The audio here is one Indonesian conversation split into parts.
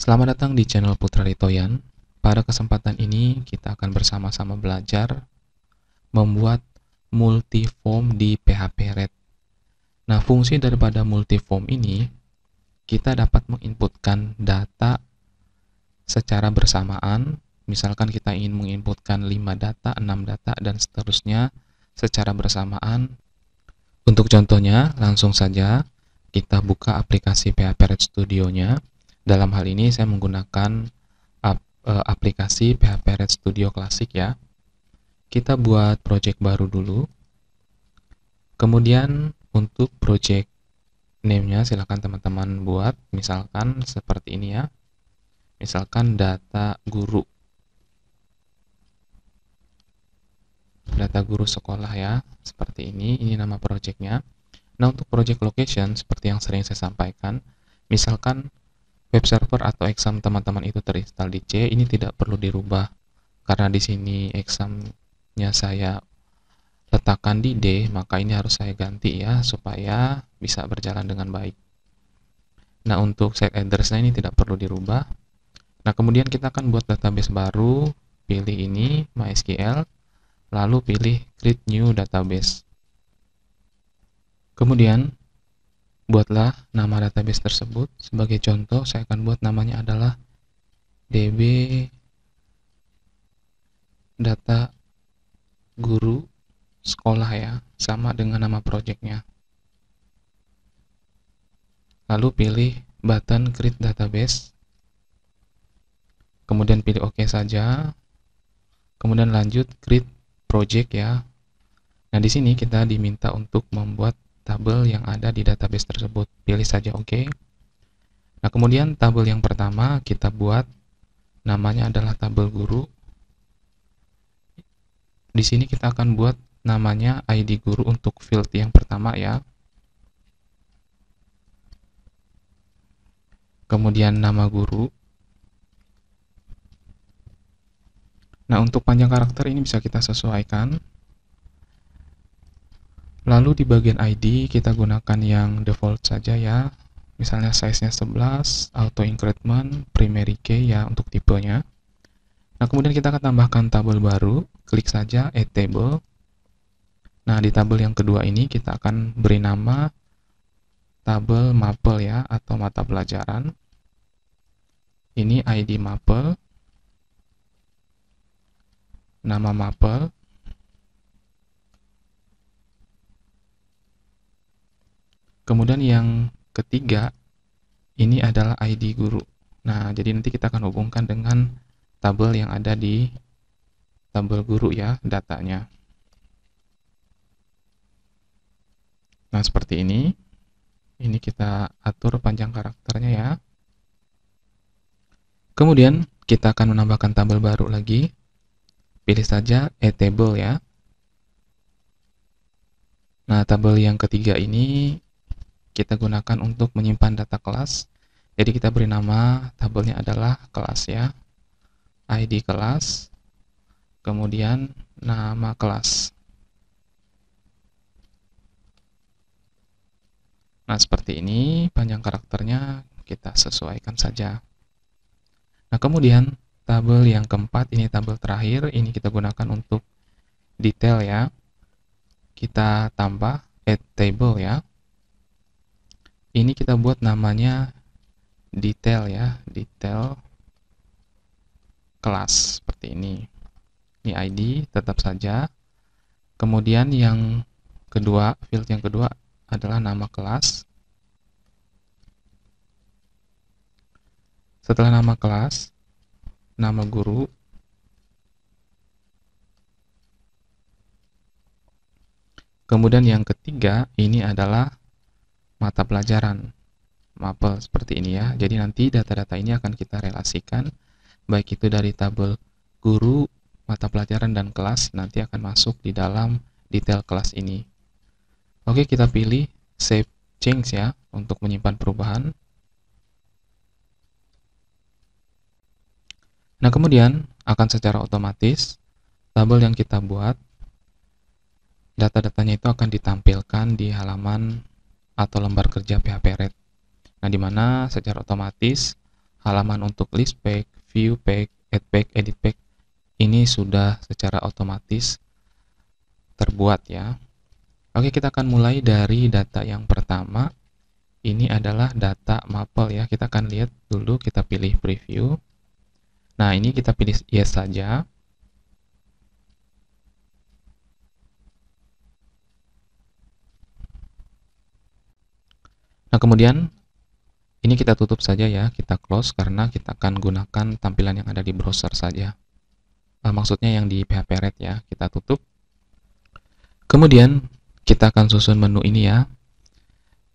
Selamat datang di channel Putra Ritoyan. Pada kesempatan ini kita akan bersama-sama belajar membuat multiform di PHP Red. Nah, fungsi daripada multiform ini, kita dapat menginputkan data secara bersamaan. Misalkan kita ingin menginputkan 5 data, 6 data, dan seterusnya secara bersamaan. Untuk contohnya, langsung saja kita buka aplikasi PHP Red Studio-nya. Dalam hal ini saya menggunakan aplikasi PHP Red Studio Classic ya. Kita buat project baru dulu. Kemudian untuk project name-nya silakan teman-teman buat, misalkan seperti ini ya. Misalkan data guru. Data guru sekolah ya, seperti ini nama project-nya. Nah, untuk project location seperti yang sering saya sampaikan, misalkan web server atau exam teman-teman itu terinstall di C, ini tidak perlu dirubah karena di sini examnya saya letakkan di D, maka ini harus saya ganti ya supaya bisa berjalan dengan baik. Nah, untuk site address-nya ini tidak perlu dirubah. Nah, kemudian kita akan buat database baru, pilih ini MySQL, lalu pilih create new database. Kemudian buatlah nama database tersebut. Sebagai contoh, saya akan buat namanya adalah DB data guru sekolah ya, sama dengan nama projectnya. Lalu pilih button create database. Kemudian pilih OK saja. Kemudian lanjut create project ya. Nah, di sini kita diminta untuk membuat tabel yang ada di database tersebut. Pilih saja OK. Nah, kemudian tabel yang pertama kita buat namanya adalah tabel guru. Di sini kita akan buat namanya ID guru untuk field yang pertama ya. Kemudian nama guru. Nah, untuk panjang karakter ini bisa kita sesuaikan. Lalu di bagian ID kita gunakan yang default saja ya. Misalnya size-nya 11, auto increment, primary key ya untuk tipenya. Nah, kemudian kita akan tambahkan tabel baru, klik saja add table. Nah, di tabel yang kedua ini kita akan beri nama tabel mapel ya, atau mata pelajaran. Ini ID mapel, nama mapel. Kemudian yang ketiga, ini adalah ID guru. Nah, jadi nanti kita akan hubungkan dengan tabel yang ada di tabel guru ya, datanya. Nah, seperti ini. Ini kita atur panjang karakternya ya. Kemudian kita akan menambahkan tabel baru lagi. Pilih saja add table ya. Nah, tabel yang ketiga ini kita gunakan untuk menyimpan data kelas. Jadi kita beri nama tabelnya adalah kelas ya. ID kelas, kemudian nama kelas. Nah, seperti ini panjang karakternya kita sesuaikan saja. Nah, kemudian tabel yang keempat, ini tabel terakhir, ini kita gunakan untuk detail ya. Kita tambah add table ya. Ini kita buat namanya detail ya, detail kelas seperti ini. Ini ID tetap saja. Kemudian yang kedua, field yang kedua adalah nama kelas. Setelah nama kelas, nama guru. Kemudian yang ketiga, ini adalah mata pelajaran. Mapel seperti ini ya. Jadi nanti data-data ini akan kita relasikan, baik itu dari tabel guru, mata pelajaran, dan kelas, nanti akan masuk di dalam detail kelas ini. Oke, kita pilih save change ya, untuk menyimpan perubahan. Nah, kemudian akan secara otomatis tabel yang kita buat, data-datanya itu akan ditampilkan di halaman atau lembar kerja PHP Red. Nah, di mana secara otomatis halaman untuk list page, view page, add page, edit page ini sudah secara otomatis terbuat ya. Oke, kita akan mulai dari data yang pertama. Ini adalah data Maple ya. Kita akan lihat dulu, kita pilih preview. Nah, ini kita pilih yes saja. Nah, kemudian ini kita tutup saja ya, kita close karena kita akan gunakan tampilan yang ada di browser saja. Maksudnya yang di PHP-Red ya, kita tutup. Kemudian kita akan susun menu ini ya.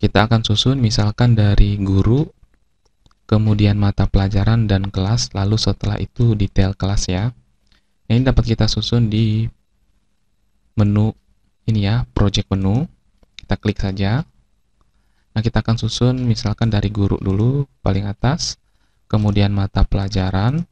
Kita akan susun misalkan dari guru, kemudian mata pelajaran dan kelas, lalu setelah itu detail kelas ya. Ini dapat kita susun di menu ini ya, project menu. Kita klik saja. Nah, kita akan susun misalkan dari guru dulu, paling atas, kemudian mata pelajaran,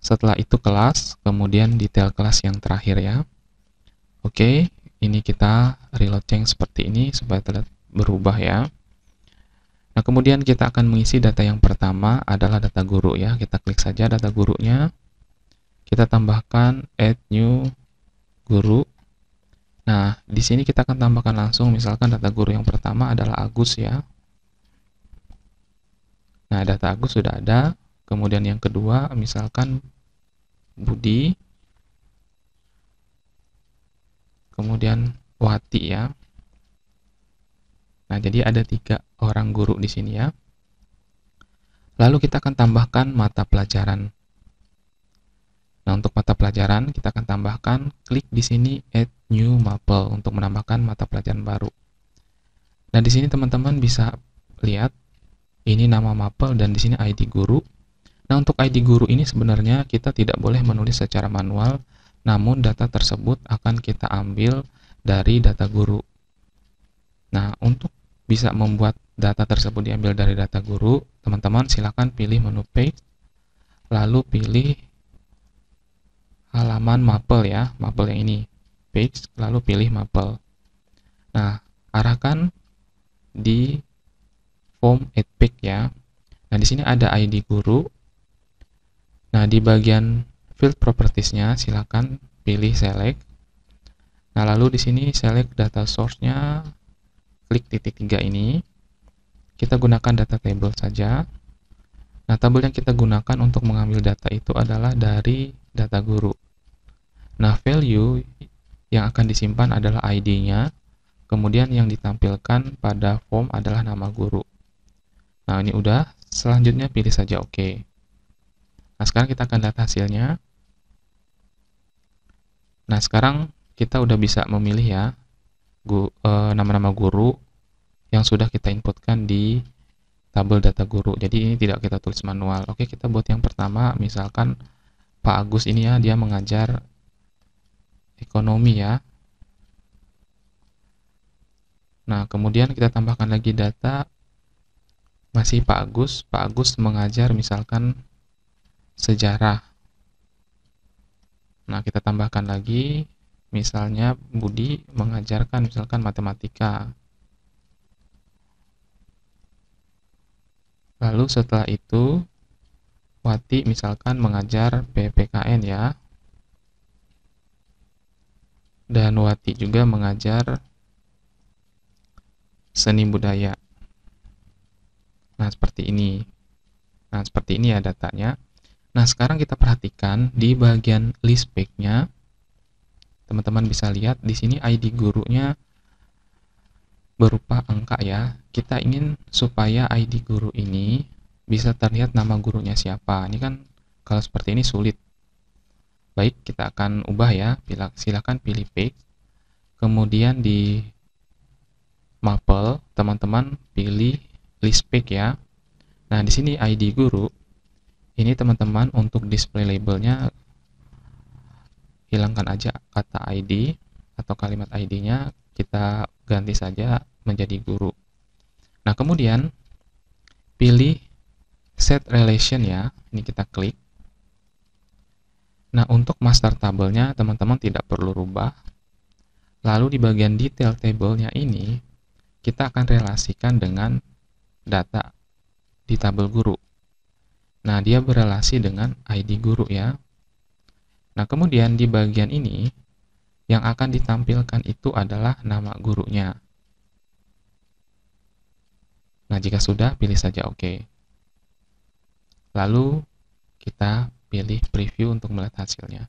setelah itu kelas, kemudian detail kelas yang terakhir ya. Oke, ini kita reload change seperti ini supaya terlihat berubah ya. Nah, kemudian kita akan mengisi data yang pertama adalah data guru ya. Kita klik saja data gurunya. Kita tambahkan add new guru. Nah, di sini kita akan tambahkan langsung misalkan data guru yang pertama adalah Agus ya. Nah, data Agus sudah ada. Kemudian yang kedua misalkan Budi. Kemudian Wati ya. Nah, jadi ada 3 orang guru di sini ya. Lalu kita akan tambahkan mata pelajaran. Nah, untuk mata pelajaran kita akan tambahkan, klik di sini add new Maple untuk menambahkan mata pelajaran baru. Nah, di sini teman-teman bisa lihat ini nama Maple dan di sini ID guru. Nah, untuk ID guru ini sebenarnya kita tidak boleh menulis secara manual, namun data tersebut akan kita ambil dari data guru. Nah, untuk bisa membuat data tersebut diambil dari data guru, teman-teman silakan pilih menu page, lalu pilih halaman Maple ya, Maple yang ini, page, lalu pilih Maple. Nah, arahkan di form add page ya. Nah, di sini ada ID guru. Nah, di bagian field properties-nya silakan pilih select. Nah, lalu di sini select data source-nya, klik titik 3 ini. Kita gunakan data table saja. Nah, tabel yang kita gunakan untuk mengambil data itu adalah dari data guru. Nah, value yang akan disimpan adalah ID-nya, kemudian yang ditampilkan pada form adalah nama guru. Nah, ini udah, selanjutnya pilih saja OK. Nah, sekarang kita akan lihat hasilnya. Nah, sekarang kita udah bisa memilih ya nama-nama guru yang sudah kita inputkan di tabel data guru. Jadi ini tidak kita tulis manual. Oke, kita buat yang pertama, misalkan Pak Agus ini ya, dia mengajar ekonomi ya. Nah, kemudian kita tambahkan lagi data masih Pak Agus. Pak Agus mengajar misalkan sejarah. Nah, kita tambahkan lagi misalnya Budi mengajarkan misalkan matematika. Lalu setelah itu Wati misalkan mengajar PPKN ya. Dan Wati juga mengajar seni budaya. Nah, seperti ini. Nah, seperti ini ya datanya. Nah, sekarang kita perhatikan di bagian list page-nya. Teman-teman bisa lihat di sini ID gurunya berupa angka ya. Kita ingin supaya ID guru ini bisa terlihat nama gurunya siapa. Ini kan kalau seperti ini sulit. Baik, kita akan ubah ya. Silakan pilih page. Kemudian di Maple, teman-teman pilih list page ya. Nah, di sini ID guru. Ini teman-teman untuk display labelnya hilangkan aja kata ID atau kalimat ID-nya, kita ganti saja menjadi guru. Nah, kemudian pilih set relation ya. Ini kita klik. Nah, untuk master tabelnya teman-teman tidak perlu rubah. Lalu di bagian detail tabelnya ini kita akan relasikan dengan data di tabel guru. Nah, dia berelasi dengan ID guru ya. Nah, kemudian di bagian ini yang akan ditampilkan itu adalah nama gurunya. Nah, jika sudah, pilih saja OK. Lalu kita pilih preview untuk melihat hasilnya.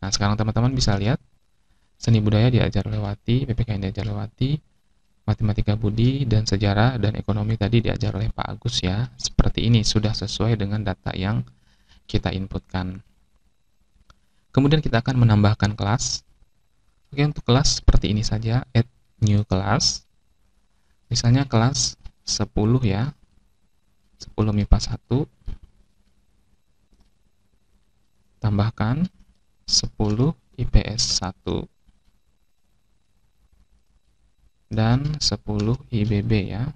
Nah, sekarang teman-teman bisa lihat seni budaya diajar lewati, PPKN diajar lewati, matematika budi, dan sejarah dan ekonomi tadi diajar oleh Pak Agus ya. Seperti ini, sudah sesuai dengan data yang kita inputkan. Kemudian kita akan menambahkan kelas. Oke, untuk kelas seperti ini saja, add new class. Misalnya kelas 10 ya, 10 MIPA 1, tambahkan 10 IPS 1. Dan 10 IBB ya.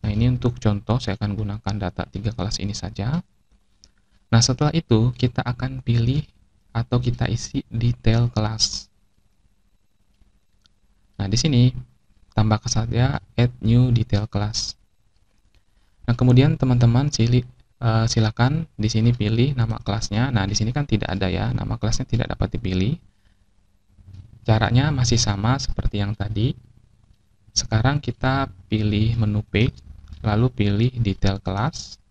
Nah, ini untuk contoh saya akan gunakan data 3 kelas ini saja. Nah, setelah itu kita akan pilih atau kita isi detail kelas. Nah, di sini tambahkan saja add new detail class. Nah, kemudian teman-teman silakan di sini pilih nama kelasnya. Nah, di sini kan tidak ada ya, nama kelasnya tidak dapat dipilih. Caranya masih sama seperti yang tadi. Sekarang kita pilih menu page, lalu pilih detail kelas.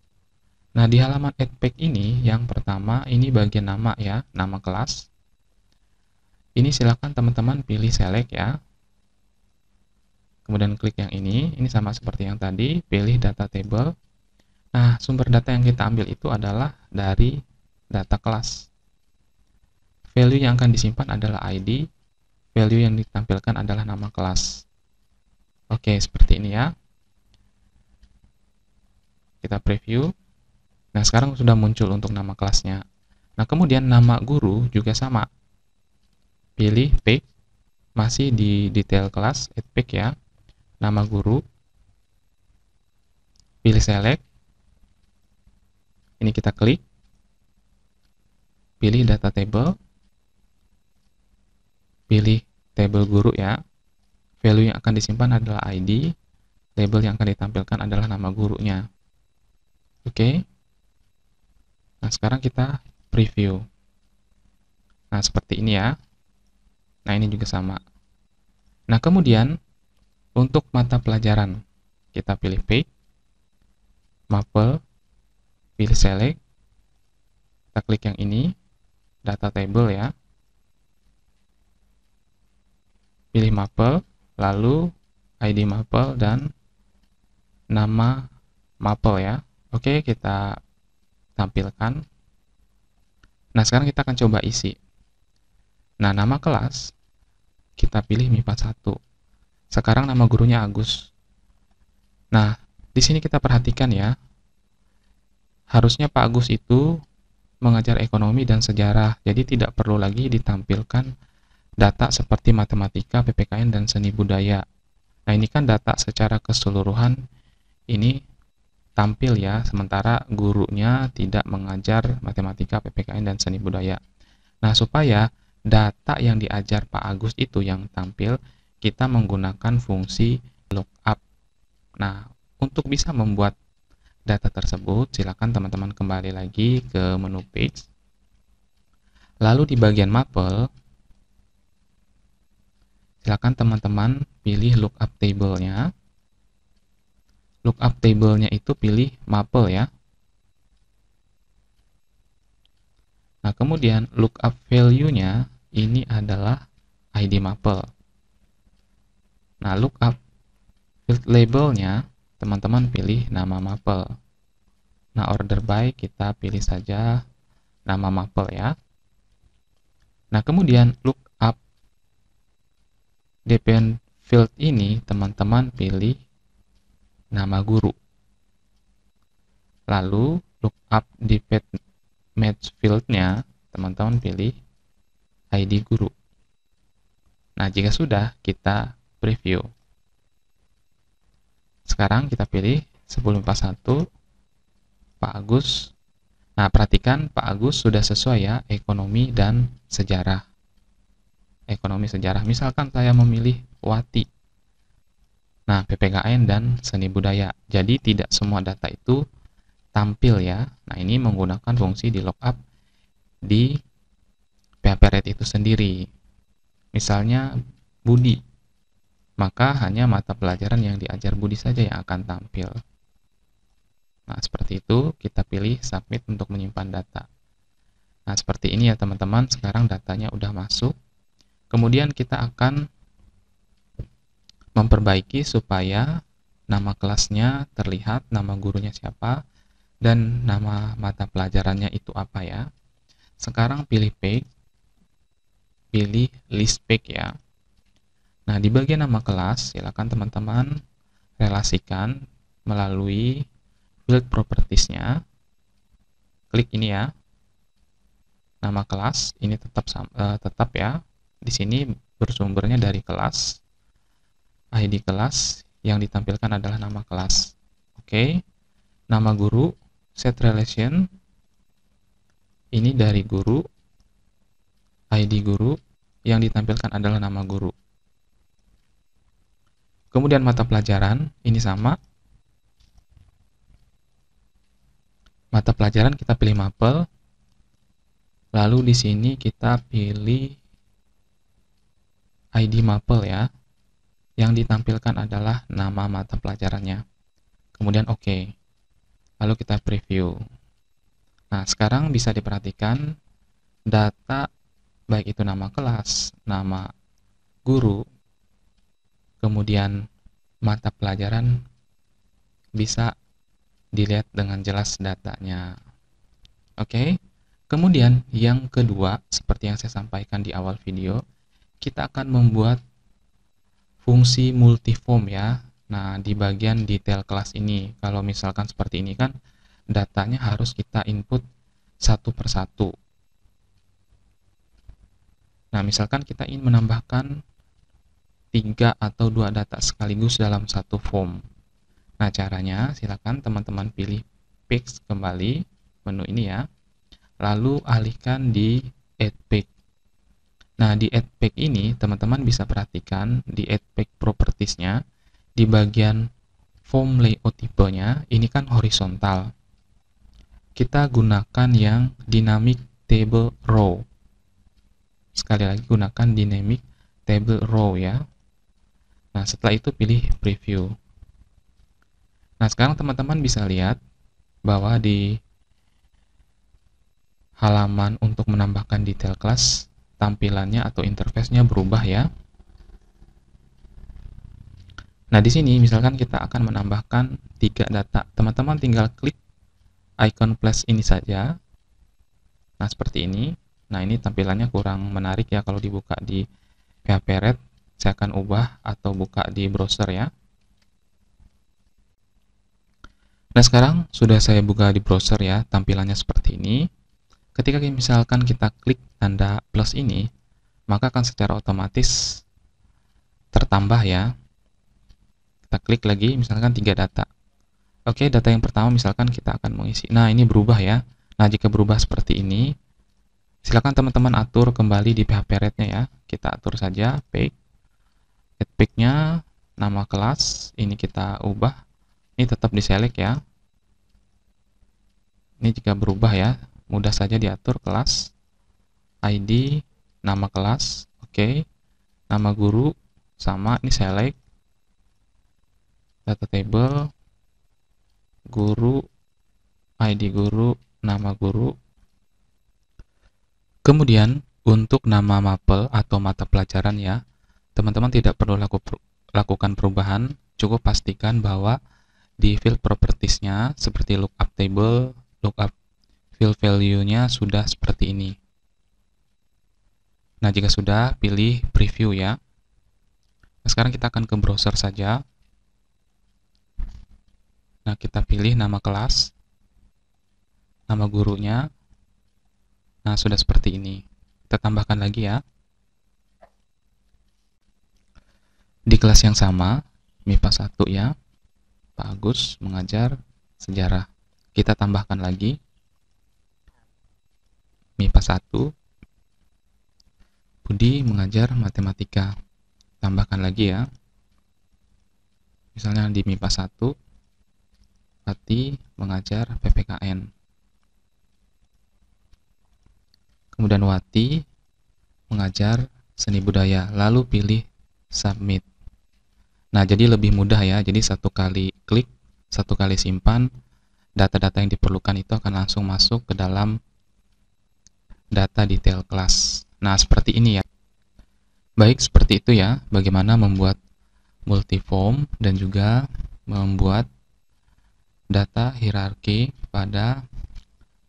Nah, di halaman add page ini, yang pertama ini bagian nama ya, nama kelas. Ini silakan teman-teman pilih select ya. Kemudian klik yang ini sama seperti yang tadi, pilih data table. Nah, sumber data yang kita ambil itu adalah dari data kelas. Value yang akan disimpan adalah ID, value yang ditampilkan adalah nama kelas. Oke, seperti ini ya. Kita preview. Nah, sekarang sudah muncul untuk nama kelasnya. Nah, kemudian nama guru juga sama. Pilih page, masih di detail kelas, add page ya. Nama guru. Pilih select. Ini kita klik. Pilih data table. Pilih table guru ya. Value yang akan disimpan adalah ID. Label yang akan ditampilkan adalah nama gurunya. Oke. Nah, sekarang kita preview. Nah, seperti ini ya. Nah, ini juga sama. Nah, kemudian untuk mata pelajaran, kita pilih page, maple, pilih select, kita klik yang ini, data table ya. Pilih maple, lalu ID maple dan nama maple ya. Oke, kita tampilkan. Nah, sekarang kita akan coba isi. Nah, nama kelas kita pilih MIPA 1. Sekarang nama gurunya Agus. Nah, di sini kita perhatikan ya. Harusnya Pak Agus itu mengajar ekonomi dan sejarah. Jadi tidak perlu lagi ditampilkan data seperti matematika, PPKN dan seni budaya. Nah, ini kan data secara keseluruhan ini tampil ya, sementara gurunya tidak mengajar matematika, PPKN, dan seni budaya. Nah, supaya data yang diajar Pak Agus itu yang tampil, kita menggunakan fungsi lookup. Nah, untuk bisa membuat data tersebut, silakan teman-teman kembali lagi ke menu page. Lalu di bagian maple, silakan teman-teman pilih lookup table-nya. Lookup table-nya itu pilih maple ya. Nah, kemudian lookup value-nya ini adalah ID maple. Nah, lookup field label-nya teman-teman pilih nama maple. Nah, order by kita pilih saja nama maple ya. Nah, kemudian lookup depend field ini teman-teman pilih nama guru. Lalu lookup depend match field-nya teman-teman pilih ID guru. Nah, jika sudah, kita preview. Sekarang kita pilih 1041 Pak Agus. Nah, perhatikan Pak Agus sudah sesuai ya, ekonomi dan sejarah. Ekonomi sejarah. Misalkan saya memilih Wati. Nah, PPKN dan seni budaya. Jadi tidak semua data itu tampil ya. Nah, ini menggunakan fungsi di lookup di PHP-RED itu sendiri. Misalnya Budi, maka hanya mata pelajaran yang diajar Budi saja yang akan tampil. Nah, seperti itu, kita pilih submit untuk menyimpan data. Nah, seperti ini ya teman-teman, sekarang datanya udah masuk. Kemudian kita akan memperbaiki supaya nama kelasnya terlihat, nama gurunya siapa, dan nama mata pelajarannya itu apa ya. Sekarang pilih page, pilih list page ya. Nah, di bagian nama kelas, silakan teman-teman relasikan melalui field properties-nya. Klik ini ya. Nama kelas ini tetap ya. Di sini bersumbernya dari kelas. ID kelas yang ditampilkan adalah nama kelas. Oke. Nama guru, set relation. Ini dari guru. ID guru yang ditampilkan adalah nama guru. Kemudian mata pelajaran ini sama. Mata pelajaran kita pilih mapel. Lalu di sini kita pilih ID mapel ya. Yang ditampilkan adalah nama mata pelajarannya. Kemudian oke. Lalu kita preview. Nah, sekarang bisa diperhatikan data baik itu nama kelas, nama guru, kemudian mata pelajaran bisa dilihat dengan jelas datanya. Oke. Kemudian yang kedua, seperti yang saya sampaikan di awal video, kita akan membuat fungsi multiform ya. Nah, di bagian detail kelas ini, kalau misalkan seperti ini kan datanya harus kita input satu persatu. Nah, misalkan kita ingin menambahkan 3 atau 2 data sekaligus dalam satu form. Nah, caranya silakan teman-teman pilih page kembali, menu ini ya. Lalu alihkan di add page. Nah, di add page ini teman-teman bisa perhatikan di add page properties-nya di bagian form layout tipenya ini kan horizontal. Kita gunakan yang dynamic table row. Sekali lagi gunakan dynamic table row ya. Nah, setelah itu pilih preview. Nah, sekarang teman-teman bisa lihat bahwa di halaman untuk menambahkan detail kelas, tampilannya atau interface-nya berubah ya. Nah, di sini misalkan kita akan menambahkan 3 data. Teman-teman tinggal klik icon plus ini saja. Nah, seperti ini. Nah, ini tampilannya kurang menarik ya kalau dibuka di PHP-RED. Saya akan ubah atau buka di browser ya. Nah, sekarang sudah saya buka di browser ya, tampilannya seperti ini. Ketika misalkan kita klik tanda plus ini, maka akan secara otomatis tertambah ya. Kita klik lagi, misalkan 3 data. Oke, data yang pertama misalkan kita akan mengisi. Nah, ini berubah ya. Nah, jika berubah seperti ini, silakan teman-teman atur kembali di PHP-RED-nya ya. Kita atur saja page. Add page-nya, nama kelas, ini kita ubah. Ini tetap diselect ya. Ini jika berubah ya, mudah saja diatur kelas, ID, nama kelas, oke. Nama guru, sama, ini select. Data table, guru, ID guru, nama guru. Kemudian, untuk nama mapel atau mata pelajaran ya, teman-teman tidak perlu lakukan perubahan, cukup pastikan bahwa di field properties-nya seperti lookup table, lookup field value-nya sudah seperti ini. Nah, jika sudah, pilih preview ya. Nah, sekarang kita akan ke browser saja. Nah, kita pilih nama kelas, nama gurunya. Nah, sudah seperti ini. Kita tambahkan lagi ya. Di kelas yang sama, MIPA 1 ya, Pak Agus mengajar sejarah. Kita tambahkan lagi MIPA 1, Budi mengajar matematika. Tambahkan lagi ya. Misalnya di MIPA 1, Pati mengajar PPKN. Kemudian Wati mengajar seni budaya, lalu pilih submit. Nah, jadi lebih mudah ya. Jadi satu kali klik, satu kali simpan, data-data yang diperlukan itu akan langsung masuk ke dalam data detail kelas. Nah, seperti ini ya. Baik, seperti itu ya, bagaimana membuat multiform dan juga membuat data hierarki pada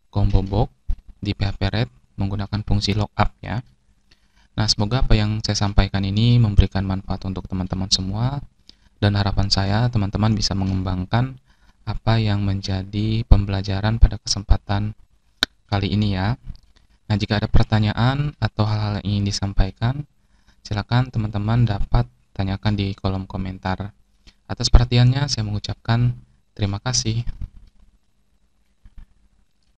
combo box di PHP-RED menggunakan fungsi lookup ya. Nah, semoga apa yang saya sampaikan ini memberikan manfaat untuk teman-teman semua, dan harapan saya teman-teman bisa mengembangkan apa yang menjadi pembelajaran pada kesempatan kali ini ya. Nah, jika ada pertanyaan atau hal-hal yang ingin disampaikan, silakan teman-teman dapat tanyakan di kolom komentar. Atas perhatiannya, saya mengucapkan terima kasih.